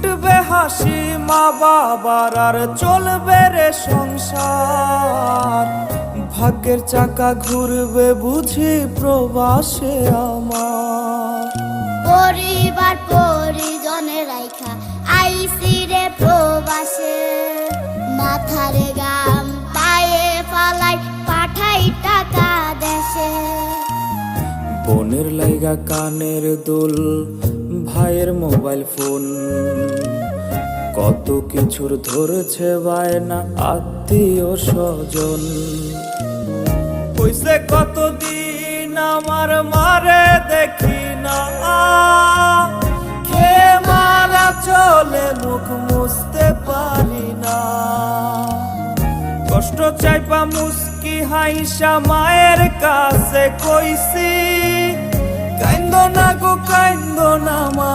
ফুটবে হাসি মা বাবার, আর চলবে রে সংসার। ভাগ্যের চাকা ঘুরবে বুঝি প্রবাসে আমার। পরিবার পরিজনের রাইখা আইসি রে প্রবাসে, মাথারে গাম পায়ে ফালাই পাঠাই টাকা দেশে। বোনের লাইগা কানের দুল, ভাইয়ের মোবাইল ফোন, কত কিছুর ধরেছে বায়না আত্মীয় স্বজন। হইছে কতদিন আমার মারে দেখি না, খেয়ে মারা চলে মুখ মুছতে পারি না। কষ্ট চাইপা মুস্কি হাইসা মায়ের কাছে কইছি, কাইন্দো না গো কাইন্দো না মা।